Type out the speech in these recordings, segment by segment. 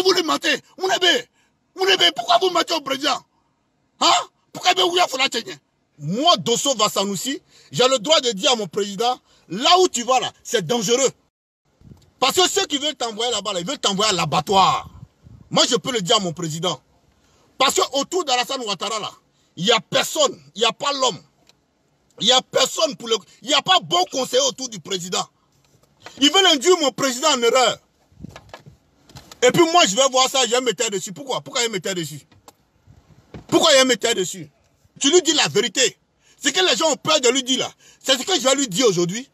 Pourquoi vous lui mentez? Mounébé, pourquoi vous mentez au président? Hein? Pourquoi vous lui Moi, Dosso Vassanoussi, j'ai le droit de dire à mon président, là où tu vas là, c'est dangereux. Parce que ceux qui veulent t'envoyer là-bas, ils veulent t'envoyer à l'abattoir. Moi, je peux le dire à mon président. Parce qu'autour d'Alassane Ouattara, là, il n'y a personne, il n'y a pas l'homme. Il n'y a personne pour le... Il n'y a pas bon conseiller autour du président. Ils veulent induire mon président en erreur. Et puis moi, je vais voir ça, je vais me taire dessus. Pourquoi? Pourquoi il me taire dessus? Pourquoi il me taire dessus? Tu lui dis la vérité. Ce que les gens ont peur de lui dire là, c'est ce que je vais lui dire aujourd'hui.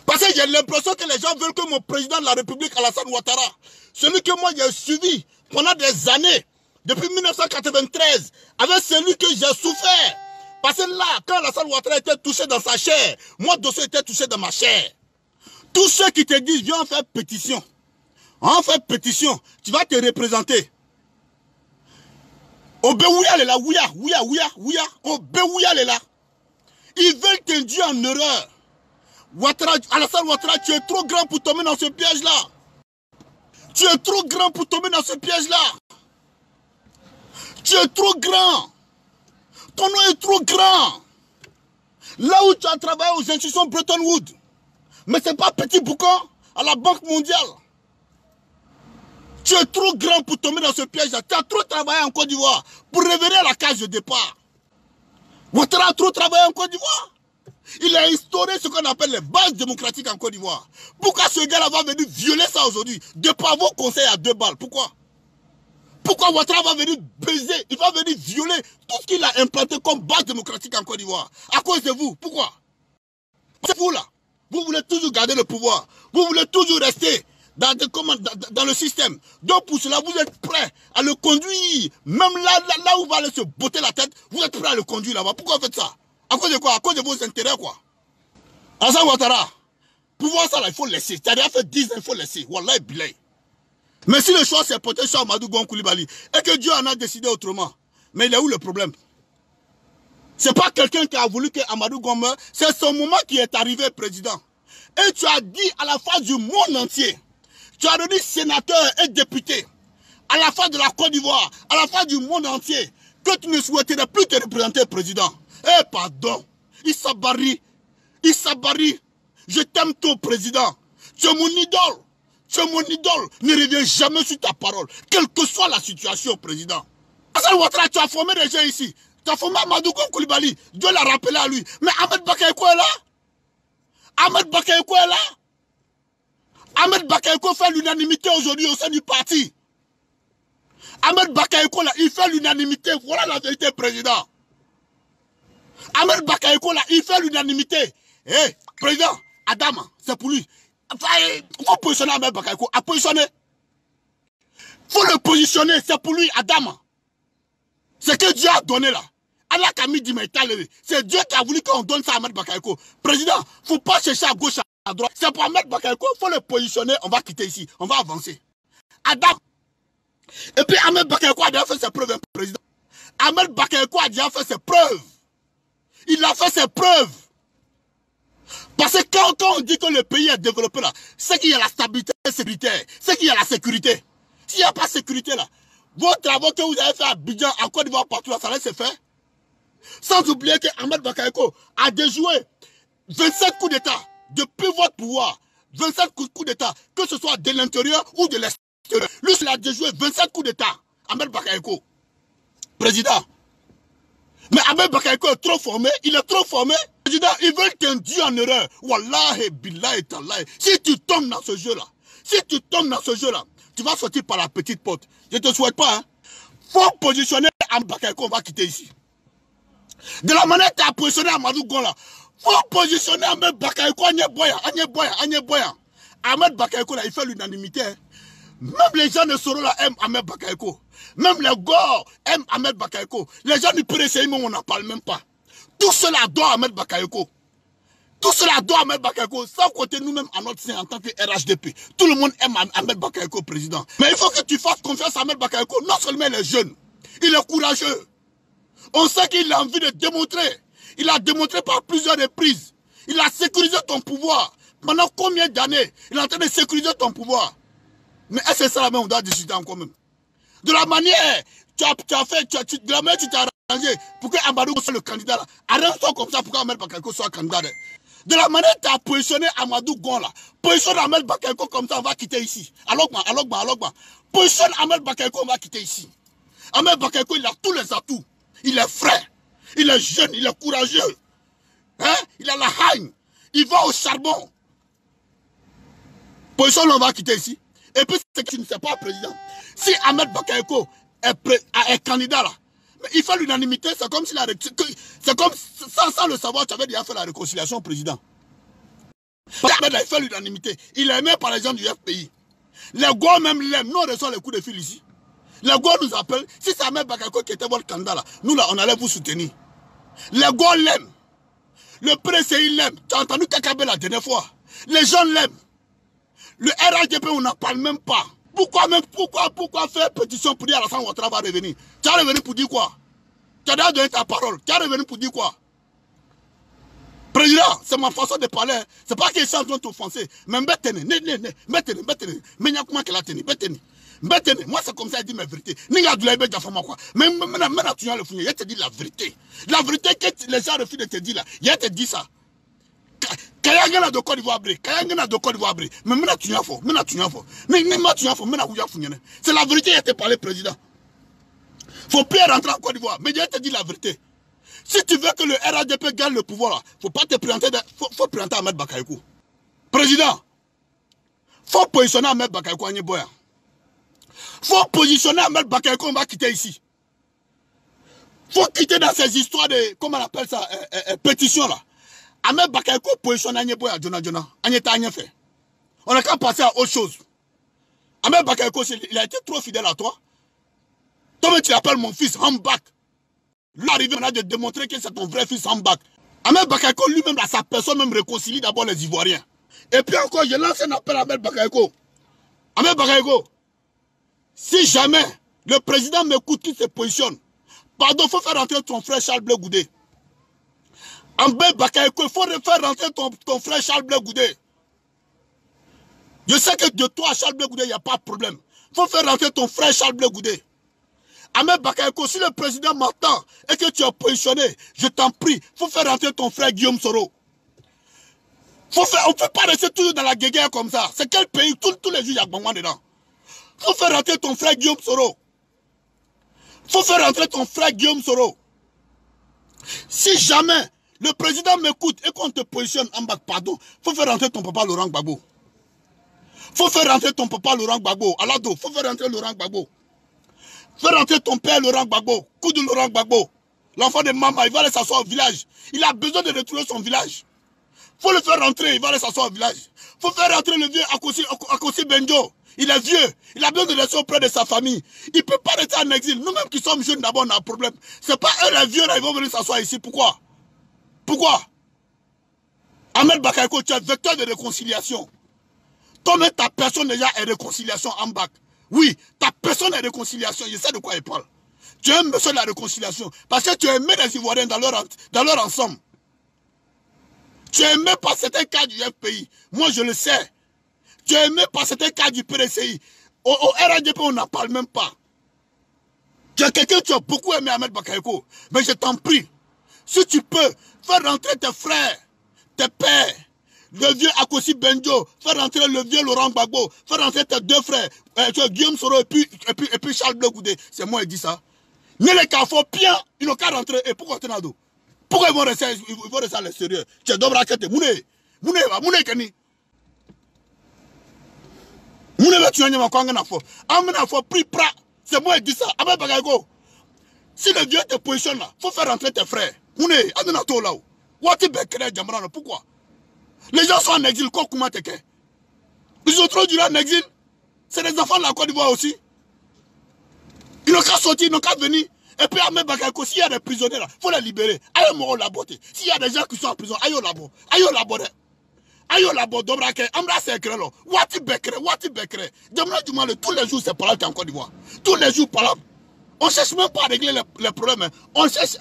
Parce que j'ai l'impression que les gens veulent que mon président de la République, Alassane Ouattara, celui que moi j'ai suivi pendant des années, depuis 1993, avec celui que j'ai souffert. Parce que là, quand Alassane Ouattara était touché dans sa chair, moi Dosso était touché dans ma chair. Tous ceux qui te disent, viens faire pétition. En fait pétition, tu vas te représenter. Obéouya est là, ouya. Obéouya est là. Ils veulent t'induire en erreur. Alassane Ouattara, tu es trop grand pour tomber dans ce piège-là. Tu es trop grand pour tomber dans ce piège-là. Tu es trop grand. Ton nom est trop grand. Là où tu as travaillé aux institutions Bretton Woods. Mais ce n'est pas petit boucan à la Banque mondiale. Tu es trop grand pour tomber dans ce piège-là. Tu as trop travaillé en Côte d'Ivoire pour revenir à la case de départ. Ouattara a trop travaillé en Côte d'Ivoire. Il a instauré ce qu'on appelle les bases démocratiques en Côte d'Ivoire. Pourquoi ce gars-là va venir violer ça aujourd'hui? De par vos conseils à 2 balles. Pourquoi? Pourquoi Ouattara va venir baiser? Il va venir violer tout ce qu'il a implanté comme base démocratique en Côte d'Ivoire. À cause de vous. Pourquoi? C'est vous là. Vous voulez toujours garder le pouvoir. Vous voulez toujours rester dans le système. Donc pour cela, vous êtes prêts à le conduire. Même là où va aller se botter la tête, vous êtes prêts à le conduire là-bas. Pourquoi vous faites ça? À cause de quoi? À cause de vos intérêts quoi. Alassane Ouattara, pouvoir ça là, il faut laisser. Tu as déjà fait 10 ans, il faut laisser. Wallah bilay. Mais si le choix s'est porté sur Amadou Gon Coulibaly et que Dieu en a décidé autrement, mais il est où le problème? C'est pas quelqu'un qui a voulu que Amadou Gon meure, c'est son moment qui est arrivé, président. Et tu as dit à la face du monde entier, tu as dit sénateur et député, à la face de la Côte d'Ivoire, à la face du monde entier, que tu ne souhaiterais plus te représenter, président. Eh, pardon, Issa Barry, je t'aime ton président, tu es mon idole. Tu es mon idole, ne reviens jamais sur ta parole, quelle que soit la situation, président. Alassane Ouattara, tu as formé des gens ici. Tu as formé Amadou Gon Coulibaly, Dieu l'a rappelé à lui. Mais Ahmed Bakayoko est là. Ahmed Bakayoko est là. Ahmed Bakayoko fait l'unanimité aujourd'hui au sein du parti. Ahmed Bakayoko là, il fait l'unanimité. Voilà la vérité, président. Ahmed Bakayoko là, il fait l'unanimité. Eh, président, Adama, c'est pour lui. Il faut positionner Ahmed Bakayoko. À positionner. Il faut le positionner, c'est pour lui, Adama. C'est que Dieu a donné là. Allah Kami dit, mais c'est Dieu qui a voulu qu'on donne ça à Ahmed Bakayoko. Président, il ne faut pas chercher à gauche, à droite. C'est pour Ahmed Bakayoko, il faut le positionner. On va quitter ici, on va avancer. Adam. Et puis Ahmed Bakayoko a déjà fait ses preuves, président. Ahmed Bakayoko a déjà fait ses preuves. Il a fait ses preuves. Parce que quand on dit que le pays est développé là, c'est qu'il y a la stabilité sécuritaire, c'est qu'il y a la sécurité. S'il n'y a pas de sécurité là, vos travaux que vous avez fait à Abidjan, en Côte d'Ivoire, partout là, ça laisse se faire. Sans oublier que Ahmed Bakayoko a déjoué 27 coups d'État depuis votre pouvoir. 27 coups d'État, que ce soit de l'intérieur ou de l'extérieur. Lui, il a déjoué 27 coups d'État. Ahmed Bakayoko, président. Mais Ahmed Bakayoko est trop formé, il est trop formé. Président, ils veulent t'induire en erreur. Wallahi, billahi, tallahi. Si tu tombes dans ce jeu-là, tu vas sortir par la petite porte. Je ne te souhaite pas, hein. Faut positionner Ahmed Bakayoko, on va quitter ici. De la manière que tu as positionné Amadou Gon là, faut positionner Ahmed Bakayoko, Agnès Boya. Ahmed Bakayoko là, il fait l'unanimité. Hein. Même les gens de Soro là aiment Ahmed Bakayoko. Même les Gors aiment Ahmed Bakayoko. Les gens du PDCI, on n'en parle même pas. Tout cela adore Ahmed Bakayoko. Tout cela adore Ahmed Bakayoko. Sans compter nous-mêmes à notre sein en tant que RHDP. Tout le monde aime Ahmed Bakayoko, président. Mais il faut que tu fasses confiance à Ahmed Bakayoko. Non seulement il est jeune, il est courageux. On sait qu'il a envie de démontrer. Il a démontré par plusieurs reprises. Il a sécurisé ton pouvoir. Pendant combien d'années il est en train de sécuriser ton pouvoir? Mais est-ce que c'est la même, on doit discuter encore même. De la manière, de la manière tu t'es arrangé pour que Amadou soit le candidat là. Arrange-toi comme ça pour qu'Ahmed Bakayoko soit candidat. De la manière tu as positionné Amadou Gon là. Positionne Ahmed Bakayoko comme ça, on va quitter ici. Alogba. Positionne Ahmed Bakayoko, on va quitter ici. Ahmed Bakayoko, il a tous les atouts. Il est frais. Il est jeune, il est courageux. Hein? Il a la haine. Il va au charbon. Positionne, on va quitter ici. Et puis, c'est que tu ne sais pas, président. Si Ahmed Bakayoko est candidat là, mais il fait l'unanimité, c'est comme s'il a... C'est comme, sans le savoir, tu avais déjà fait la réconciliation, président. Ahmed a fait l'unanimité. Il est aimé par les gens du FPI. Les Gauls même l'aiment. Nous, on reçoit les coups de fil ici. Les Gauls nous appellent. Si c'est Ahmed Bakayoko qui était votre candidat là, nous là, on allait vous soutenir. Les Gauls l'aiment. Le PCI l'aime. Tu as entendu Kakabe la dernière fois. Les gens l'aiment. Le RHDP, on n'en parle même pas. Pourquoi faire pétition pour dire Alassane Ouattara va revenir? Tu as revenu pour dire quoi? Tu as déjà donné ta parole. Tu as revenu pour dire quoi? Président, c'est ma façon de parler. C'est pas qu'ils sont en train de t'offenser. Mais mbetene. Moi, c'est comme ça, il dit mes vérités. Mais tu as le fouillé. Il te dit la vérité. La vérité que les gens refusent de te dire là. Il te dit ça. Kayangana de Côte d'Ivoire, Kayangana de Côte d'Ivoire, mais maintenant tu y as faux, c'est la vérité, il a été parlé, président. Faut plus rentrer en Côte d'Ivoire, mais il te dit la vérité. Si tu veux que le RHDP gagne le pouvoir là, faut pas te présenter, faut présenter Ahmed Bakayoko. Président, faut positionner Ahmed Bakayoko à Nyeboya. Faut positionner Ahmed Bakayoko, on va quitter ici. Faut quitter dans ces histoires de, comment on appelle ça, pétition là. Ahmed Bakayoko positionne Agneboy à Jona. On n'a qu'à passer à autre chose. Ahmed Bakayoko, il a été trop fidèle à toi. Toi-même, tu l'appelles mon fils, Hambak. Lui, arrivé, on a de démontrer que c'est ton vrai fils, Hambak. Ahmed Bakayoko, lui-même, à sa personne, même réconcilie d'abord les Ivoiriens. Et puis encore, je lance un appel à Ahmed Bakayoko. Ahmed Bakayoko, si jamais le président m'écoute, qui se positionne, pardon, il faut faire rentrer ton frère Charles Blé Goudé. Ahmed Bakayoko, il faut faire rentrer ton frère Charles Blé Goudé. Je sais que de toi, Charles Blé Goudé, il n'y a pas de problème. Il faut faire rentrer ton frère Charles Blé Goudé. Ahmed Bakayoko, si le président m'entend et que tu es positionné, je t'en prie, il faut faire rentrer ton frère Guillaume Soro. On ne peut pas rester toujours dans la guéguerre comme ça. C'est quel pays? Tous les jours, il y a Gbangwan dedans. Il faut faire rentrer ton frère Guillaume Soro. Il faut faire rentrer ton frère Guillaume Soro. Si jamais le président m'écoute et qu'on te positionne en bas, pardon, il faut faire rentrer ton papa Laurent Gbagbo. Il faut faire rentrer ton papa Laurent Gbagbo. Alado, il faut faire rentrer Laurent Gbagbo. Faire rentrer ton père Laurent Gbagbo. Coup de Laurent Gbagbo. L'enfant de maman, il va aller s'asseoir au village. Il a besoin de retrouver son village. Il faut le faire rentrer, il va aller s'asseoir au village. Il faut faire rentrer le vieux Akosi Benjo. Il est vieux. Il a besoin de rester auprès de sa famille. Il ne peut pas rester en exil. Nous-mêmes qui sommes jeunes, d'abord, on a un problème. Ce n'est pas eux les vieux, là, ils vont venir s'asseoir ici. Pourquoi? Pourquoi? Ahmed Bakayoko, tu es vecteur de réconciliation. Toi-même, ta personne déjà est réconciliation en bac. Oui, ta personne est réconciliation. Je sais de quoi il parle. Tu aimes monsieur la réconciliation. Parce que tu aimais les Ivoiriens dans leur ensemble. Tu aimais par certains cas du FPI. Moi, je le sais. Tu aimais par certains cas du PDCI. Au RHDP, on n'en parle même pas. Tu es quelqu'un qui a beaucoup aimé Ahmed Bakayoko. Mais je t'en prie. Si tu peux, faire rentrer tes frères, tes pères, le vieux Akosi Benjo, faire rentrer le vieux Laurent Gbagbo, faire rentrer tes deux frères, Guillaume Soro et puis Charles Blé Goudé. C'est moi qui dis ça. Mais les cas font bien, ils n'ont qu'à rentrer. Et pourquoi tu n'as d'eau? Pourquoi ils vont rester à l'extérieur? Tu es d'obra kete, Moune Keni. Moune va tuer ma kwanga na fo. Amena fo pris pra. C'est moi qui dis ça. Ahmed Bakayoko. Si le vieux te positionne là, faut faire rentrer tes frères. Moune, adena to là. Wati bekere Jambrano, pourquoi? Les gens sont en exil, quoi comment t'es? Ils ont trop duré en exil. C'est des enfants de la Côte d'Ivoire aussi. Ils n'ont qu'à sortir, ils n'ont qu'à venir. Et puis Ahmed Bakayoko, s'il y a des prisonniers là, il faut les libérer. Aïe moro la beauté. S'il y a des gens qui sont en prison, aïe la beauté. Aïe la beauté. Aïe la beauté. Dobrake, Amra Sekre là. Wati bekere. Demande du mal, tous les jours c'est pas là en Côte d'Ivoire. Tous les jours par là. On ne cherche même pas à régler les problèmes. On cherche.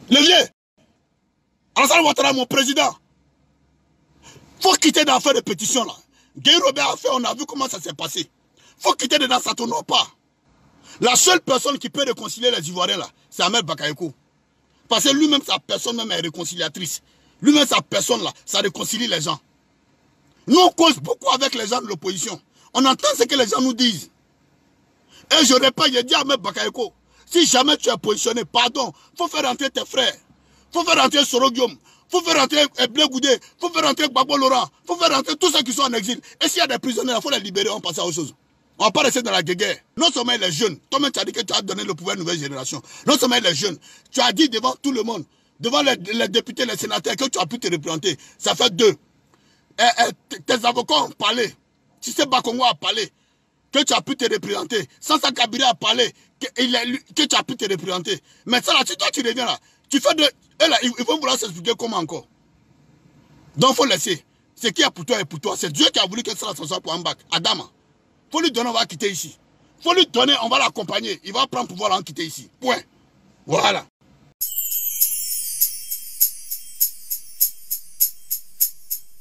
Le vieux. Alassane Ouattara, mon président. Faut quitter d'affaires de pétition là. Guy Robert a fait, on a vu comment ça s'est passé. Faut quitter dedans, ça ne t'honore pas. La seule personne qui peut réconcilier les Ivoiriens là, c'est Ahmed Bakayoko. Parce que lui-même, sa personne même est réconciliatrice. Lui-même, sa personne là, ça réconcilie les gens. Nous, on cause beaucoup avec les gens de l'opposition. On entend ce que les gens nous disent. Et je répète, j'ai dit à Ahmed Bakayoko, si jamais tu es positionné, pardon, il faut faire rentrer tes frères. Il faut faire rentrer Soro Guillaume. Il faut faire rentrer Blé Goudé. Il faut faire rentrer Gbagbo Laurent. Il faut faire rentrer tous ceux qui sont en exil. Et s'il y a des prisonniers, il faut les libérer, on passe à autre chose. On ne va pas rester dans la guerre. Non seulement les jeunes, toi-même tu as dit que tu as donné le pouvoir à une nouvelle génération. Non seulement les jeunes, tu as dit devant tout le monde, devant les députés, les sénateurs, que tu as pu te représenter. Ça fait 2. Tes avocats ont parlé. Cissé Bakongo a parlé. Que tu as pu te représenter. Sansa Kabila a parlé. Que tu as pu te représenter. Mais ça là, si toi tu reviens là, tu fais de... Et là, ils vont vouloir s'expliquer comment encore. Donc il faut laisser. Ce qui est pour toi est pour toi. C'est Dieu qui a voulu que ça soit pour Ambak. Adama. Il faut lui donner, on va quitter ici. Il faut lui donner, on va l'accompagner. Il va prendre pouvoir, on va quitter ici. Point. Voilà.